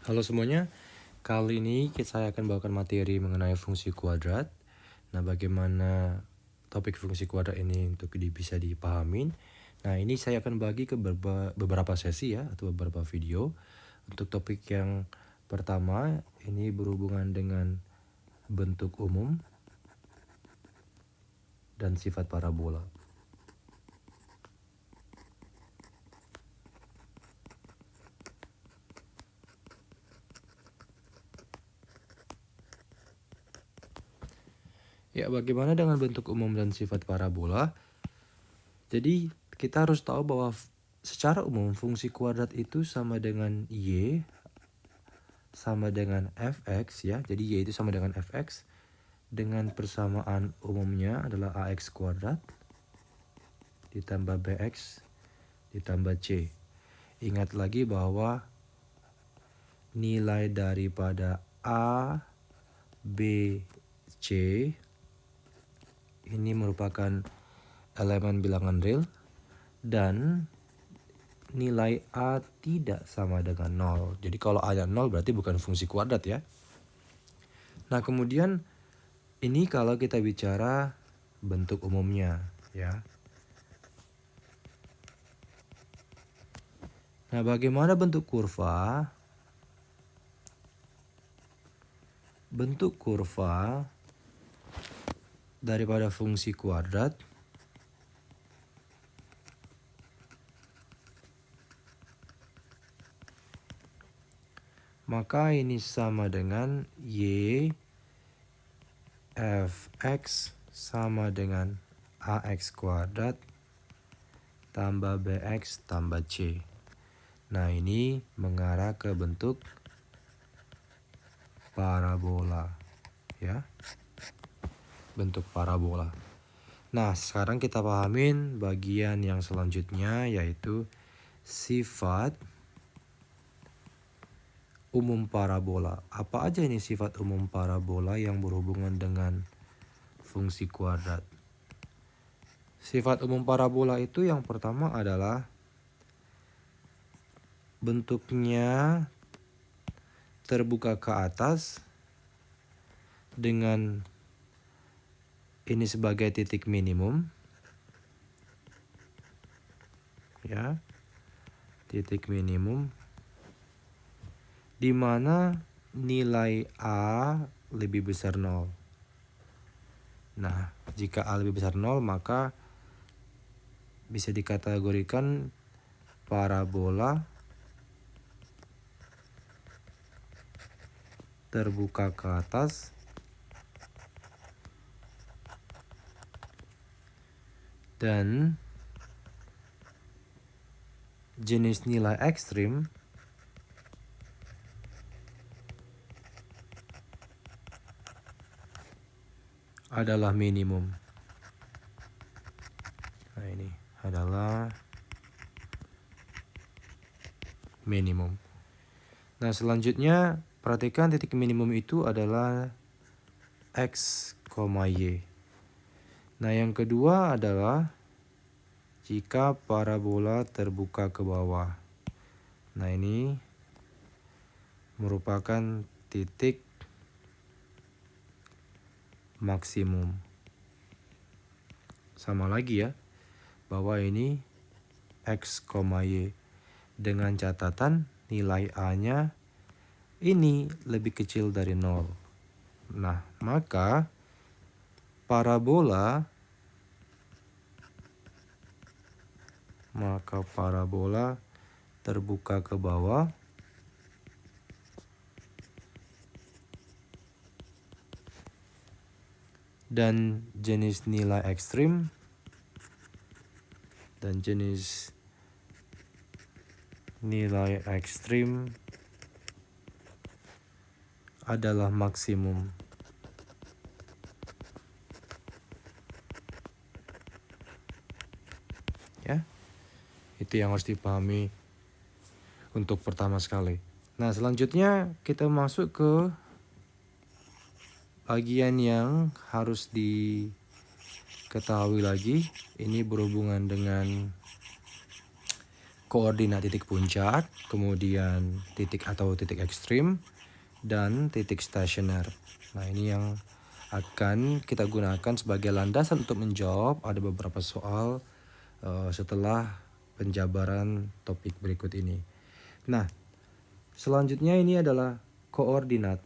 Halo semuanya, kali ini saya akan bawakan materi mengenai fungsi kuadrat. Nah, bagaimana topik fungsi kuadrat ini untuk bisa dipahamin. Nah, ini saya akan bagi ke beberapa sesi ya, atau beberapa video. Untuk topik yang pertama, ini berhubungan dengan bentuk umum dan sifat parabola. Ya, bagaimana dengan bentuk umum dan sifat parabola? Jadi, kita harus tahu bahwa secara umum fungsi kuadrat itu sama dengan y sama dengan fx ya. Jadi y itu sama dengan fx dengan persamaan umumnya adalah ax kuadrat ditambah bx ditambah c. Ingat lagi bahwa nilai daripada a, b, c ini merupakan elemen bilangan real dan nilai a tidak sama dengan 0. Jadi kalau a-nya 0 berarti bukan fungsi kuadrat ya. Nah, kemudian ini kalau kita bicara bentuk umumnya ya. Nah, bagaimana bentuk kurva? Bentuk kurva daripada fungsi kuadrat maka ini sama dengan y fx sama dengan ax kuadrat tambah bx tambah c. Nah, ini mengarah ke bentuk parabola ya. Bentuk parabola. Nah, sekarang kita pahamin bagian yang selanjutnya yaitu sifat umum parabola. Apa aja ini sifat umum parabola yang berhubungan dengan fungsi kuadrat? Sifat umum parabola itu yang pertama adalah bentuknya terbuka ke atas dengan ini sebagai titik minimum ya. Titik minimum di mana nilai a lebih besar 0. Nah, jika a lebih besar 0 maka bisa dikategorikan parabola terbuka ke atas dan jenis nilai ekstrim adalah minimum. Nah, ini adalah minimum. Nah, selanjutnya perhatikan titik minimum itu adalah x, y. Nah, yang kedua adalah jika parabola terbuka ke bawah. Nah, ini merupakan titik maksimum. Sama lagi ya, bahwa ini x, y. Dengan catatan nilai a-nya ini lebih kecil dari 0. Nah, maka parabola terbuka ke bawah dan jenis nilai ekstrim adalah maksimum. Ya. Itu yang harus dipahami untuk pertama sekali. Nah, selanjutnya kita masuk ke bagian yang harus diketahui lagi. Ini berhubungan dengan koordinat titik puncak, kemudian titik atau titik ekstrim, dan titik stasioner. Nah, ini yang akan kita gunakan sebagai landasan untuk menjawab ada beberapa soal setelah penjabaran topik berikut ini. Nah, selanjutnya ini adalah koordinat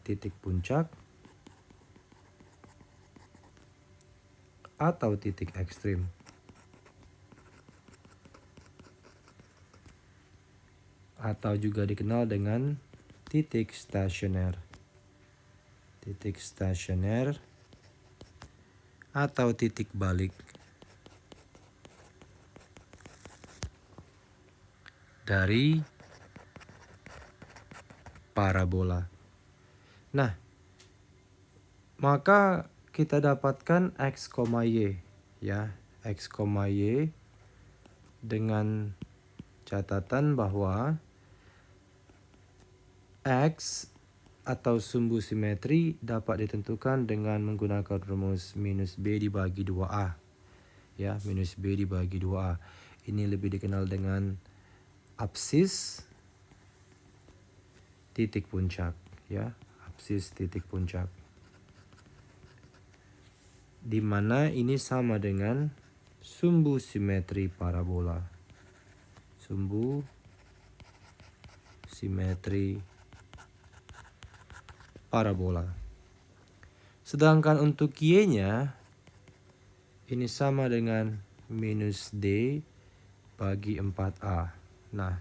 titik puncak atau titik ekstrim. Atau juga dikenal dengan titik stasioner. Titik stasioner atau titik balik dari parabola. Nah, maka kita dapatkan X, Y ya. X, Y dengan catatan bahwa X atau sumbu simetri dapat ditentukan dengan menggunakan rumus minus B dibagi 2A. Ya, minus B dibagi 2A. Ini lebih dikenal dengan apsis titik puncak, ya. Apsis titik puncak. Di mana ini sama dengan sumbu simetri parabola. Sumbu simetri parabola. Sedangkan untuk Y-nya ini sama dengan minus D bagi 4A. Nah,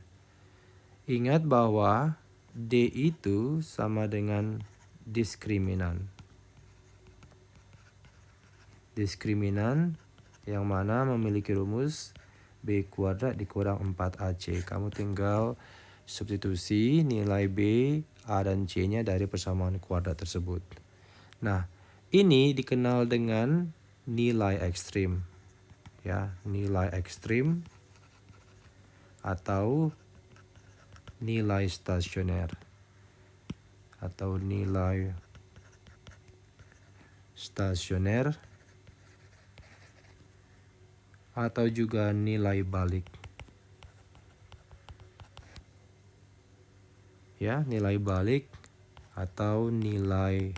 ingat bahwa D itu sama dengan diskriminan. Diskriminan yang mana memiliki rumus B kuadrat dikurang 4AC. Kamu tinggal substitusi nilai B, A, dan C-nya dari persamaan kuadrat tersebut. Nah, ini dikenal dengan nilai ekstrim. Ya, nilai ekstrim atau nilai stasioner. Atau nilai stasioner atau juga nilai balik. Ya, nilai balik atau nilai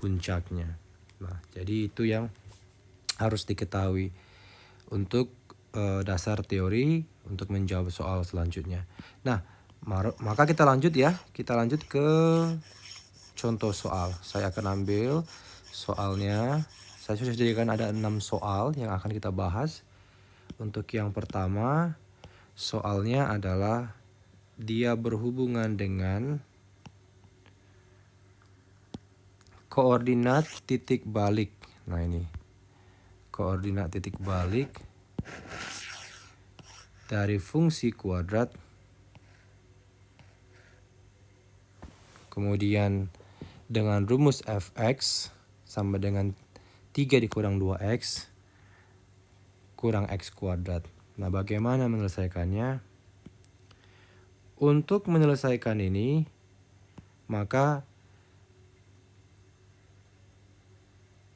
puncaknya. Nah, jadi itu yang harus diketahui untuk dasar teori untuk menjawab soal selanjutnya. Nah, maka kita lanjut ya. Kita lanjut ke contoh soal. Saya akan ambil soalnya. Saya sudah sediakan ada 6 soal yang akan kita bahas. Untuk yang pertama, soalnya adalah dia berhubungan dengan koordinat titik balik. Nah, ini koordinat titik balik dari fungsi kuadrat, kemudian dengan rumus fx sama dengan 3 dikurang 2x kurang x kuadrat. Nah, bagaimana menyelesaikannya? Untuk menyelesaikan ini, maka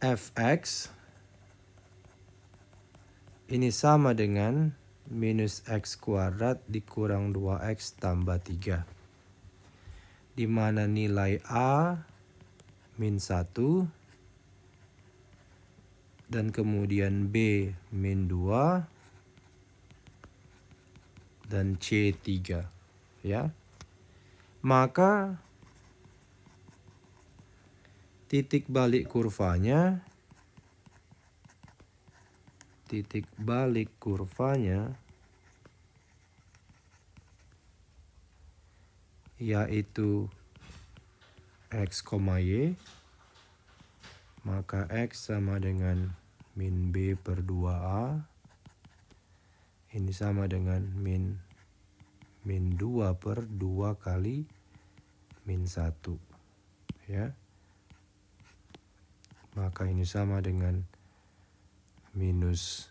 fx ini sama dengan minus x kuadrat dikurang 2x tambah 3. Di mana nilai A min 1 dan kemudian B min 2 dan C 3. Ya. Maka titik balik kurvanya yaitu X, Y, maka X sama dengan min B per 2A. Ini sama dengan min 2 per 2 kali min 1. Ya. Maka ini sama dengan minus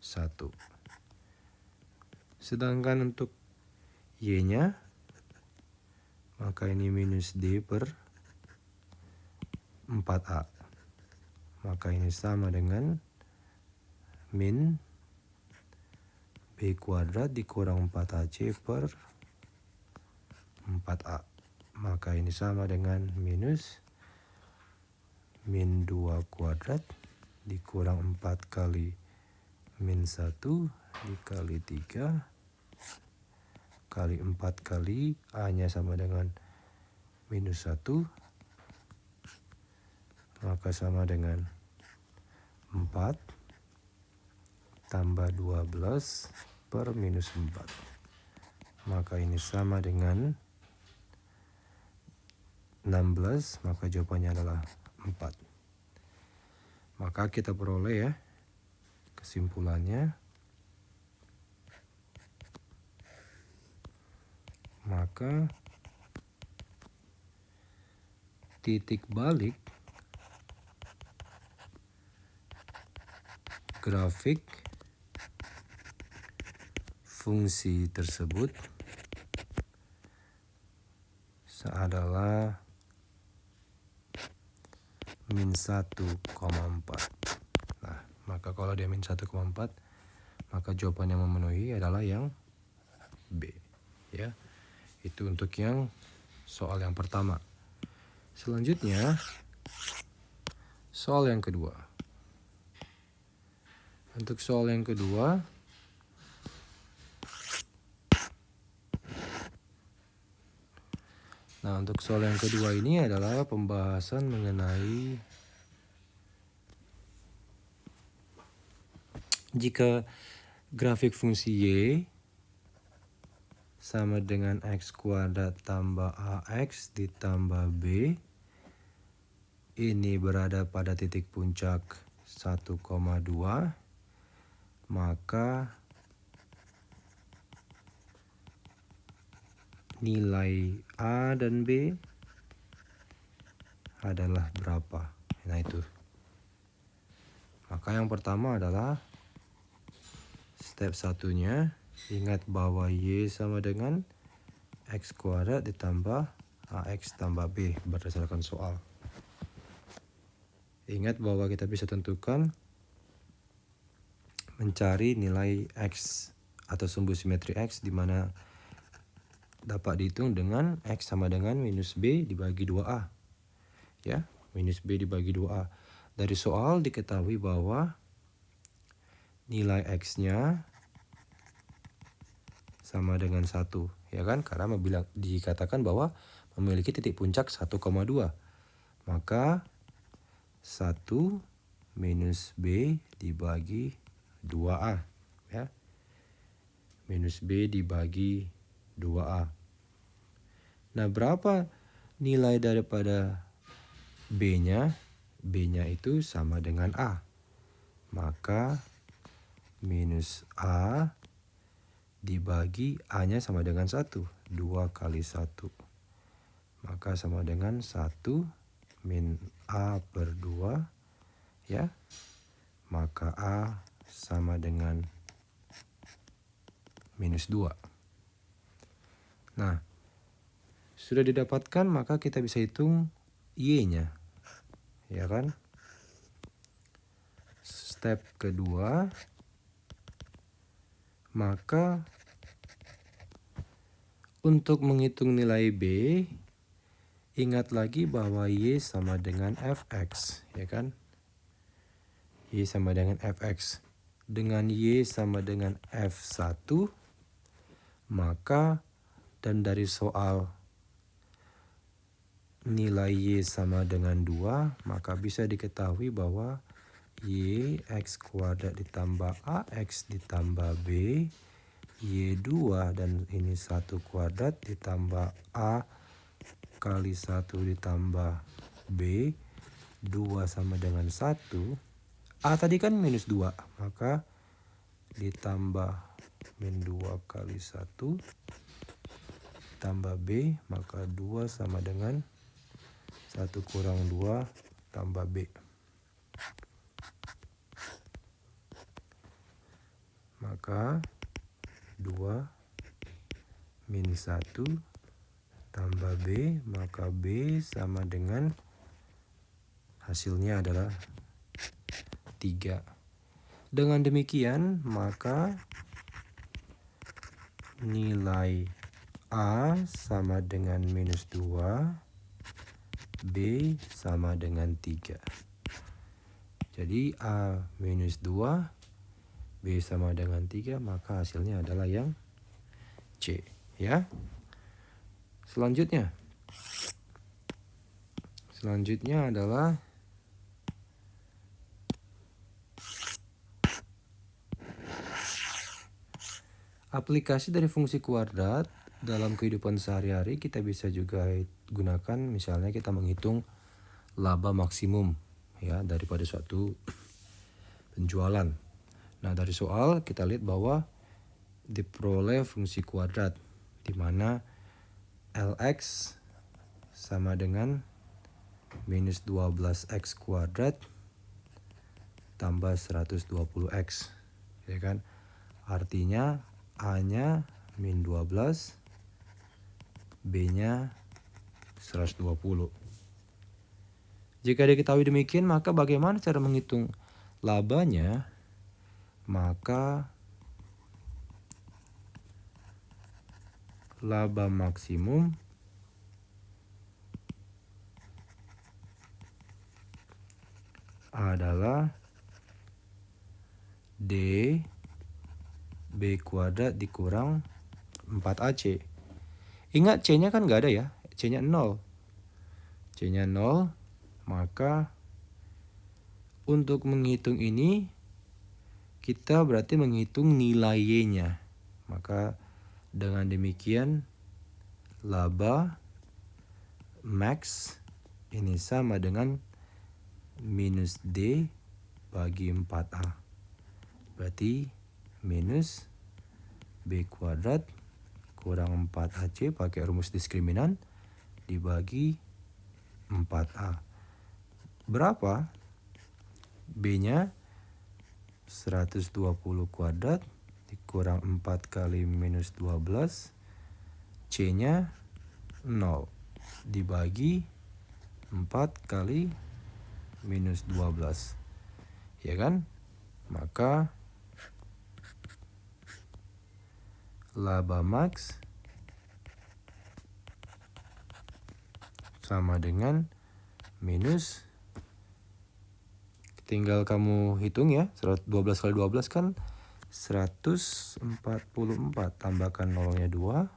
1. Sedangkan untuk Y-nya, maka ini minus D per 4A. maka ini sama dengan min B kuadrat dikurang 4AC per 4A. Maka ini sama dengan minus min 2 kuadrat dikurang 4 kali min 1 dikali 3 kali 4 kali A-nya sama dengan minus 1, maka sama dengan 4 tambah 12 per minus 4. Maka ini sama dengan 16, maka jawabannya adalah 4. Maka kita peroleh ya kesimpulannya. Maka titik balik grafik fungsi tersebut adalah min 1,4. Nah, maka kalau dia min 1,4, maka jawaban yang memenuhi adalah yang B. Ya, itu untuk yang soal yang pertama. Selanjutnya, soal yang kedua. Untuk soal yang kedua, nah untuk soal yang kedua ini adalah pembahasan mengenai jika grafik fungsi Y sama dengan X kuadrat tambah AX ditambah B ini berada pada titik puncak 1,2, maka nilai A dan B adalah berapa? Nah itu. Maka yang pertama adalah step satunya, ingat bahwa Y sama dengan X kuadrat ditambah AX tambah B berdasarkan soal. Ingat bahwa kita bisa tentukan mencari nilai X atau sumbu simetri X di mana dapat dihitung dengan X sama dengan minus B dibagi 2A. Ya, minus B dibagi 2A. Dari soal diketahui bahwa nilai X-nya sama dengan 1, ya kan? Karena dikatakan bahwa memiliki titik puncak 1,2. Maka 1 minus B dibagi 2A, ya. Minus B dibagi 2A. Nah, berapa nilai daripada B-nya? B-nya itu sama dengan A. Maka minus A dibagi A-nya sama dengan 1. 2 kali 1. Maka sama dengan 1 min A per 2. Ya. Maka A sama dengan minus 2. Nah, sudah didapatkan maka kita bisa hitung Y-nya. Ya kan? Step kedua, maka untuk menghitung nilai B, ingat lagi bahwa Y sama dengan Fx, ya kan? Y sama dengan Fx. Dengan Y sama dengan F1, maka dan dari soal nilai Y sama dengan 2, maka bisa diketahui bahwa Y X kuadrat ditambah AX ditambah B Y2 dan ini 1 kuadrat ditambah A kali 1 ditambah B 2 sama dengan 1. A tadi kan minus 2, maka ditambah min 2 kali 1 tambah B, maka 2 sama dengan 1 kurang 2 tambah B. Maka 2 min 1 tambah B, maka B sama dengan hasilnya adalah 3. Dengan demikian, maka nilai A sama dengan minus 2, B sama dengan 3. Jadi A minus 2, B sama dengan 3, maka hasilnya adalah yang C. Ya. Selanjutnya adalah aplikasi dari fungsi kuadrat dalam kehidupan sehari-hari. Kita bisa juga gunakan, misalnya kita menghitung laba maksimum ya daripada suatu penjualan. Nah, dari soal kita lihat bahwa diperoleh fungsi kuadrat di mana Lx sama dengan minus 12x kuadrat tambah 120x, ya kan? Artinya A-nya min 12, B-nya 120. Jika diketahui demikian, maka bagaimana cara menghitung labanya? Maka laba maksimum adalah D B kuadrat dikurang 4AC. Ingat C-nya kan nggak ada ya, C-nya 0. C-nya 0, maka untuk menghitung ini kita berarti menghitung nilai Y-nya. Maka dengan demikian laba max ini sama dengan minus D bagi 4A. Berarti minus B kuadrat kurang 4AC pakai rumus diskriminan dibagi 4A. Berapa? B-nya 120 kuadrat dikurang 4 kali minus 12. C-nya 0 dibagi 4 kali minus 12. Ya kan? Maka laba max sama dengan minus, tinggal kamu hitung ya, 12 kali 12 kan 144, tambahkan nolnya 2,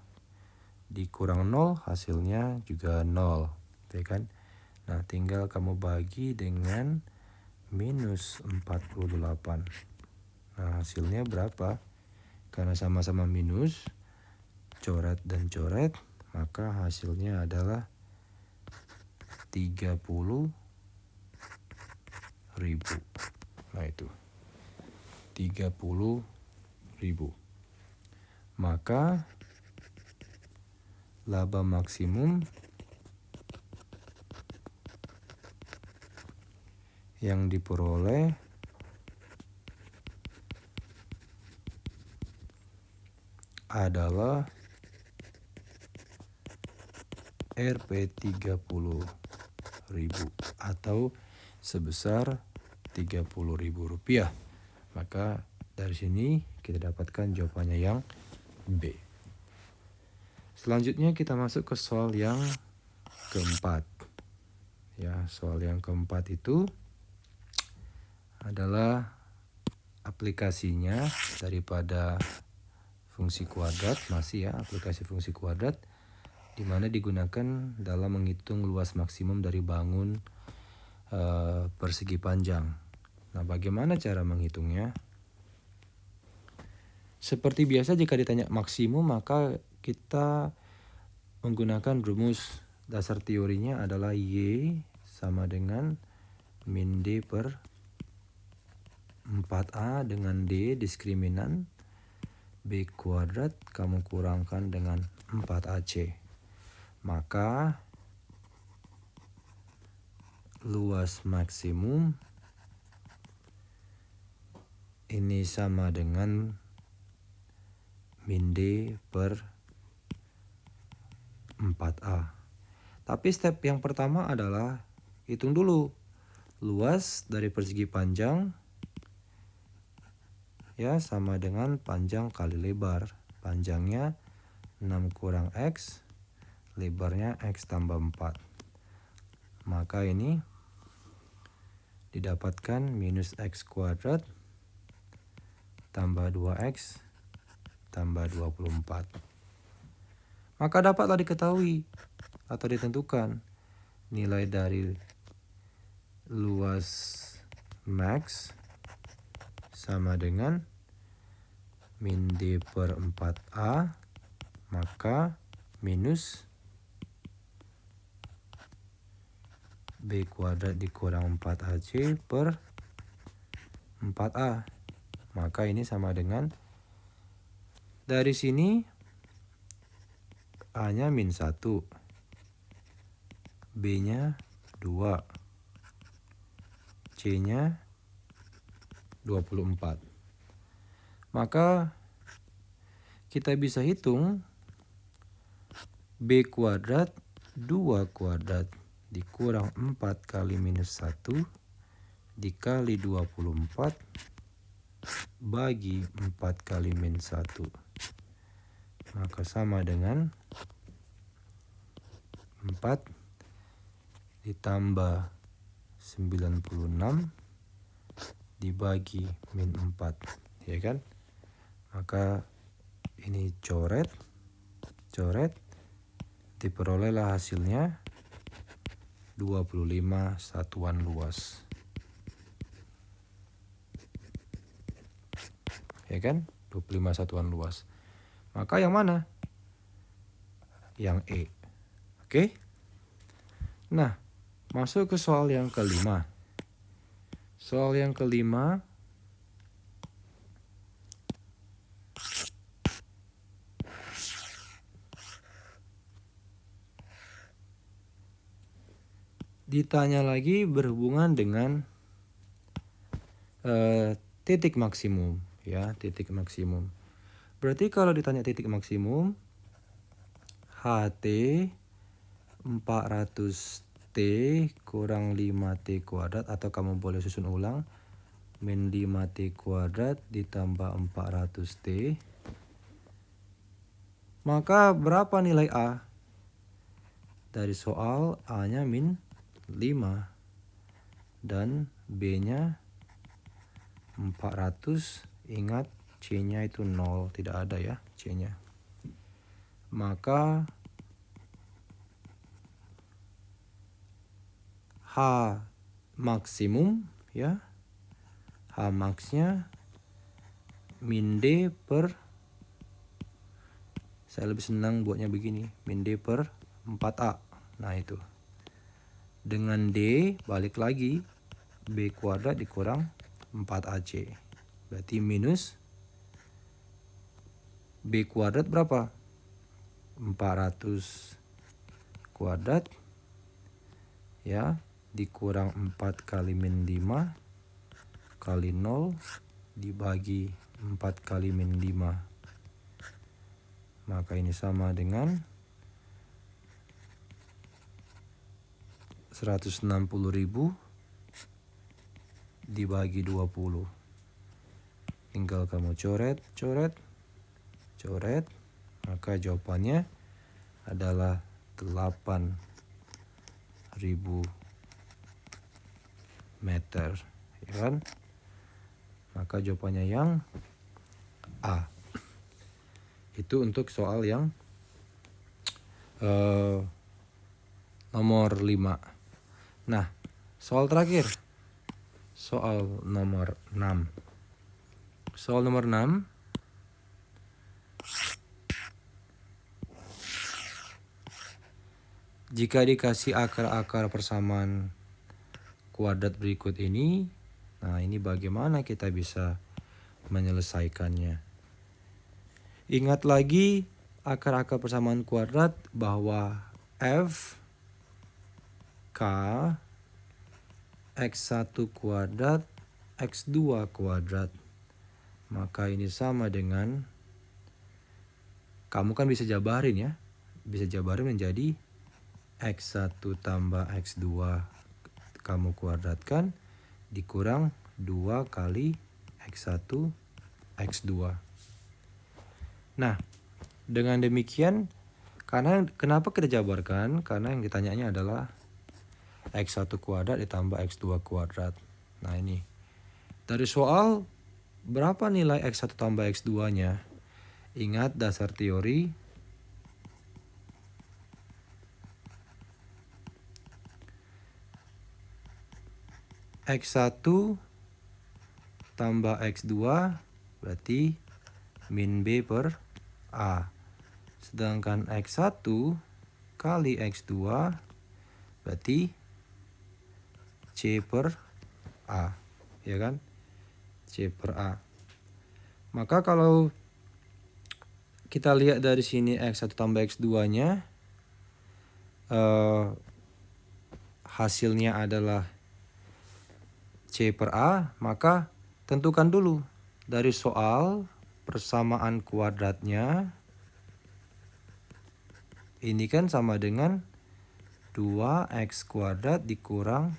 dikurang 0 hasilnya juga 0, ya kan? Nah, tinggal kamu bagi dengan minus 48. Nah, hasilnya berapa? Karena sama-sama minus, coret dan coret, maka hasilnya adalah 30.000. Nah, itu 30.000. Maka laba maksimum yang diperoleh adalah Rp 30.000 atau sebesar Rp30.000. Maka dari sini kita dapatkan jawabannya yang B. Selanjutnya kita masuk ke soal yang keempat. Ya, soal yang keempat itu adalah aplikasinya daripada fungsi kuadrat, masih ya, aplikasi fungsi kuadrat di mana digunakan dalam menghitung luas maksimum dari bangun persegi panjang. Nah, bagaimana cara menghitungnya? Seperti biasa, jika ditanya maksimum, maka kita menggunakan rumus dasar teorinya adalah Y sama dengan min D per 4A dengan D diskriminan B kuadrat kamu kurangkan dengan 4AC. Maka luas maksimum ini sama dengan min D per 4A. Tapi step yang pertama adalah hitung dulu luas dari persegi panjang ya sama dengan panjang kali lebar. Panjangnya 6 kurang X, lebarnya X tambah 4. Maka ini didapatkan minus X kuadrat tambah 2X tambah 24. Maka dapatlah diketahui atau ditentukan nilai dari luas max sama dengan min D per 4A, maka minus B kuadrat dikurang 4AC per 4A. Maka ini sama dengan, dari sini A-nya min 1, B-nya 2, C-nya 24. Maka kita bisa hitung B kuadrat 2 kuadrat dikurang 4 kali minus 1 dikali 24 bagi 4 kali min 1. Maka sama dengan 4 ditambah 96 dibagi min 4, ya kan? Maka ini coret, diperolehlah hasilnya 25 satuan luas. Ya kan? 25 satuan luas. Maka yang mana? Yang E. Oke? Nah, masuk ke soal yang kelima. Soal yang kelima, ditanya lagi berhubungan dengan titik maksimum, ya, titik maksimum. Berarti kalau ditanya titik maksimum, HT 400T kurang 5T kuadrat, atau kamu boleh susun ulang, min 5T kuadrat ditambah 400T. Maka berapa nilai A? Dari soal A-nya min 5 dan B-nya 400. Ingat C-nya itu 0, tidak ada ya C-nya. Maka H maksimum, ya, H max-nya min D per, saya lebih senang buatnya begini, min D per 4A. Nah itu. Dengan D balik lagi B kuadrat dikurang 4AC. Berarti minus B kuadrat berapa? 400 kuadrat, ya, dikurang 4 kali min 5 kali 0 dibagi 4 kali min 5. Maka ini sama dengan 160.000 dibagi 20. Tinggal kamu coret. Maka jawabannya adalah 8.000 meter, ya kan? Maka jawabannya yang A. Itu untuk soal yang nomor 5. Nah, soal terakhir, soal nomor 6. Soal nomor 6, jika dikasih akar-akar persamaan kuadrat berikut ini, nah ini bagaimana kita bisa menyelesaikannya. Ingat lagi akar-akar persamaan kuadrat bahwa F K X1 kuadrat X2 kuadrat. Maka ini sama dengan, kamu kan bisa jabarin ya, bisa jabarin menjadi X1 tambah X2 kamu kuadratkan dikurang 2 kali X1 X2. Nah, dengan demikian, kenapa kita jabarkan? Karena yang ditanyanya adalah X1 kuadrat ditambah X2 kuadrat. Nah ini, dari soal berapa nilai X1 tambah X2-nya? Ingat dasar teori. X1 tambah X2 berarti min B per A. Sedangkan X1 kali X2 berarti C per A. Ya kan? C per A. Maka kalau kita lihat dari sini X1 tambah X2-nya, hasilnya adalah C per A, maka tentukan dulu dari soal persamaan kuadratnya. Ini kan sama dengan 2x kuadrat dikurang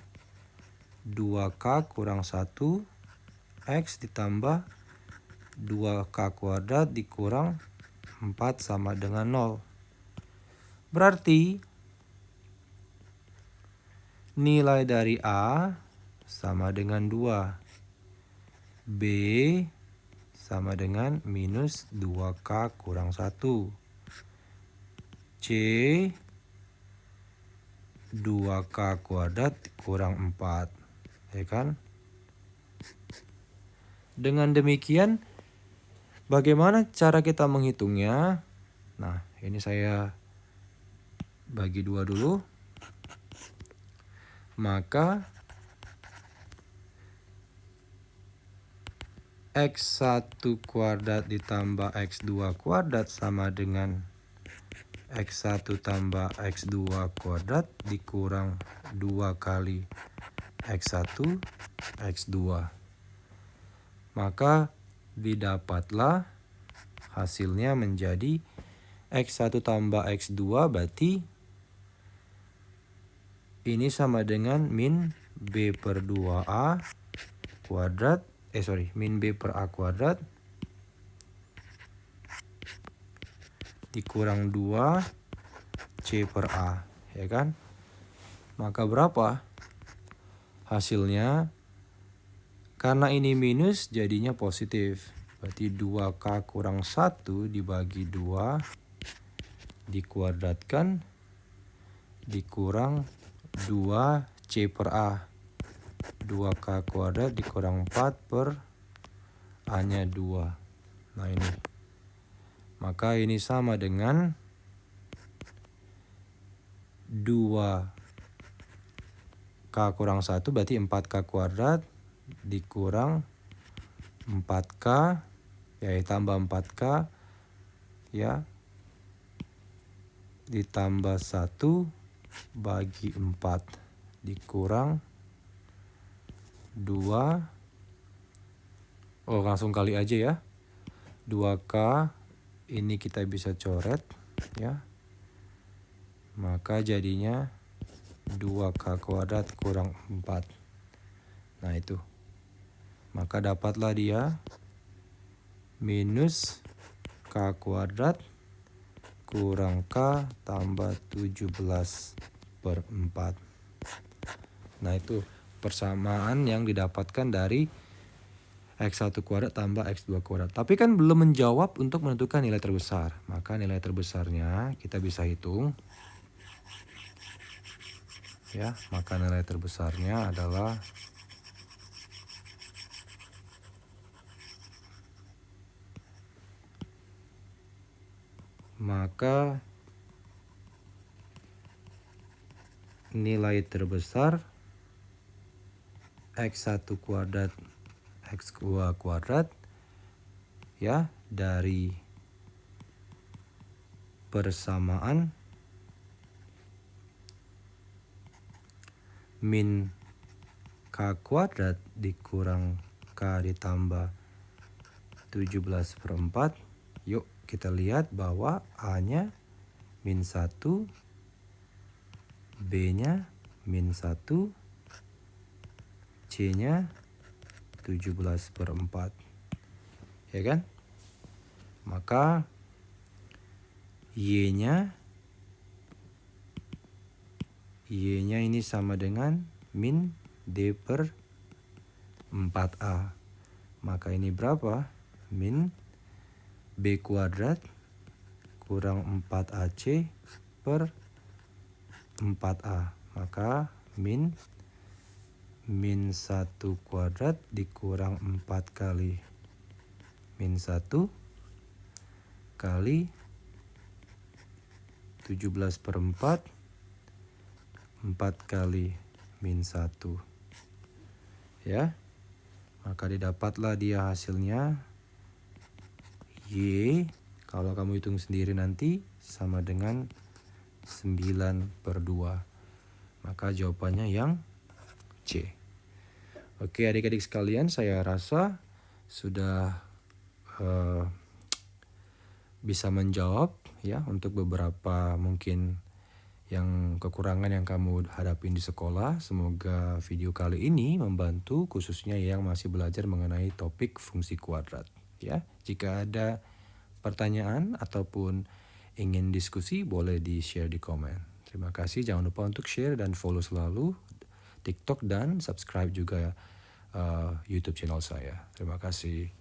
2k kurang 1 x ditambah 2k kuadrat dikurang 4 sama dengan 0. Berarti nilai dari A sama dengan 2. B sama dengan minus 2k kurang 1. C 2k kuadrat kurang 4. Ya kan? Dengan demikian, bagaimana cara kita menghitungnya? Nah, ini saya bagi 2 dulu. Maka X1 kuadrat ditambah X2 kuadrat sama dengan X1 tambah X2 kuadrat dikurang 2 kali X1 X2. Maka didapatlah hasilnya menjadi X1 tambah X2 berarti ini sama dengan min B per 2A kuadrat, min B per A kuadrat dikurang 2 C per A, ya kan? Maka berapa hasilnya? Karena ini minus jadinya positif. Berarti 2K kurang 1 dibagi 2 dikuadratkan dikurang 2 C per A. 2K kuadrat dikurang 4 per A-nya 2. Nah ini. Maka ini sama dengan 2K kurang 1 berarti 4K kuadrat dikurang 4K ya tambah 4K ya ditambah 1 bagi 4 dikurang 2. Langsung kali aja ya. 2K ini kita bisa coret ya. Maka jadinya 2K kuadrat kurang 4. Nah itu. Maka dapatlah dia minus K kuadrat kurang K tambah 17 per 4. Nah itu persamaan yang didapatkan dari X1 kuadrat tambah X2 kuadrat. Tapi kan belum menjawab untuk menentukan nilai terbesar. Maka nilai terbesarnya kita bisa hitung. Ya, maka nilai terbesarnya adalah nilai terbesar X1 kuadrat X2 kuadrat ya dari persamaan min K kuadrat dikurang K ditambah 17 per 4. Yuk kita lihat bahwa A-nya min 1, B-nya min 1, C-nya 17 per 4. ya kan? Maka Y-nya ini sama dengan min D per 4A. Maka ini berapa? Min B kuadrat kurang 4AC per 4A. Maka min 1 kuadrat dikurang 4 kali min 1 kali 17 per 4, 4 kali min 1. Ya, maka didapatlah dia hasilnya Y, kalau kamu hitung sendiri nanti, sama dengan 9 per 2. Maka jawabannya yang C. Oke adik-adik sekalian, saya rasa sudah bisa menjawab ya untuk beberapa mungkin yang kekurangan yang kamu hadapin di sekolah. Semoga video kali ini membantu khususnya yang masih belajar mengenai topik fungsi kuadrat ya. Jika ada pertanyaan ataupun ingin diskusi boleh di-share di komen. Terima kasih, jangan lupa untuk share dan follow selalu TikTok dan subscribe juga YouTube channel saya. Terima kasih.